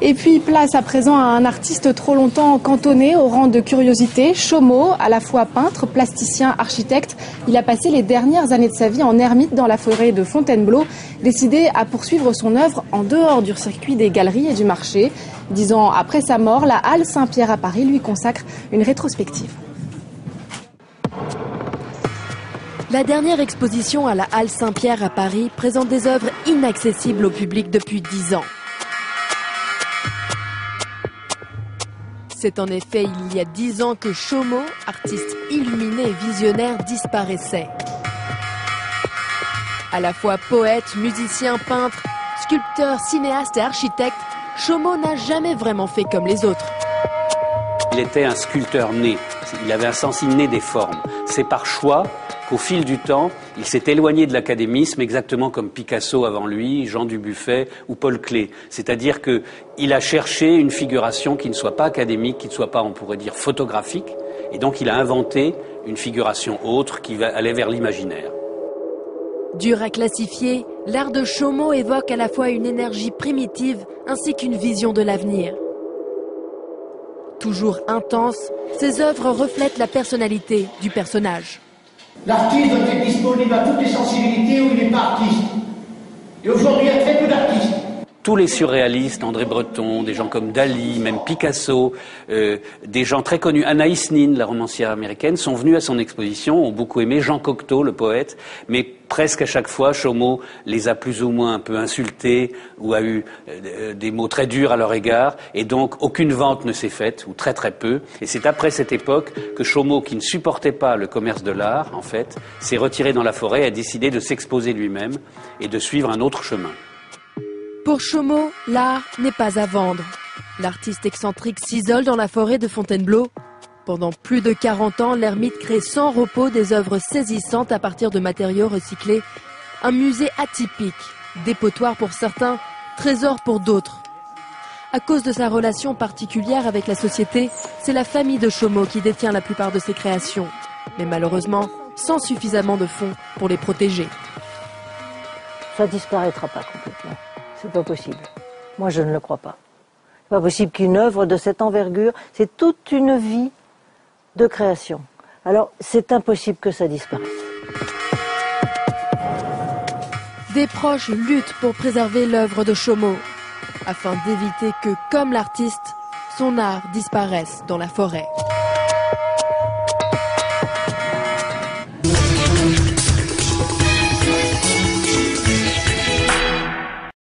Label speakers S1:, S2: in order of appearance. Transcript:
S1: Et puis place à présent à un artiste trop longtemps cantonné au rang de curiosité, Chomo, à la fois peintre, plasticien, architecte. Il a passé les dernières années de sa vie en ermite dans la forêt de Fontainebleau, décidé à poursuivre son œuvre en dehors du circuit des galeries et du marché. 10 ans après sa mort, la Halle Saint-Pierre à Paris lui consacre une rétrospective.
S2: La dernière exposition à la Halle Saint-Pierre à Paris présente des œuvres inaccessibles au public depuis 10 ans. C'est en effet il y a 10 ans que Chomo, artiste illuminé et visionnaire, disparaissait. À la fois poète, musicien, peintre, sculpteur, cinéaste et architecte, Chomo n'a jamais vraiment fait comme les autres.
S3: Il était un sculpteur né, il avait un sens inné des formes. C'est par choix qu'au fil du temps, il s'est éloigné de l'académisme, exactement comme Picasso avant lui, Jean Dubuffet ou Paul Klee. C'est-à-dire qu'il a cherché une figuration qui ne soit pas académique, qui ne soit pas, on pourrait dire, photographique, et donc il a inventé une figuration autre qui allait vers l'imaginaire.
S2: Dur à classifier, l'art de Chomo évoque à la fois une énergie primitive ainsi qu'une vision de l'avenir. Toujours intense, ses œuvres reflètent la personnalité du personnage.
S4: L'artiste doit être disponible à toutes les sensibilités où il n'est pas artiste. Et aujourd'hui, il y a très peu d'artistes.
S3: Tous les surréalistes, André Breton, des gens comme Dali, même Picasso, des gens très connus, Anaïs Nin, la romancière américaine, sont venus à son exposition, ont beaucoup aimé, Jean Cocteau, le poète, mais presque à chaque fois, Chomo les a plus ou moins un peu insultés ou a eu des mots très durs à leur égard, et donc aucune vente ne s'est faite, ou très très peu. Et c'est après cette époque que Chomo, qui ne supportait pas le commerce de l'art, en fait, s'est retiré dans la forêt et a décidé de s'exposer lui-même et de suivre un autre chemin.
S2: Pour Chomo, l'art n'est pas à vendre. L'artiste excentrique s'isole dans la forêt de Fontainebleau. Pendant plus de 40 ans, l'ermite crée sans repos des œuvres saisissantes à partir de matériaux recyclés. Un musée atypique, dépotoir pour certains, trésor pour d'autres. À cause de sa relation particulière avec la société, c'est la famille de Chomo qui détient la plupart de ses créations. Mais malheureusement, sans suffisamment de fonds pour les protéger.
S5: Ça disparaîtra pas complètement. C'est pas possible. Moi, je ne le crois pas. C'est pas possible qu'une œuvre de cette envergure, c'est toute une vie de création. Alors, c'est impossible que ça disparaisse.
S2: Des proches luttent pour préserver l'œuvre de Chomo, afin d'éviter que, comme l'artiste, son art disparaisse dans la forêt.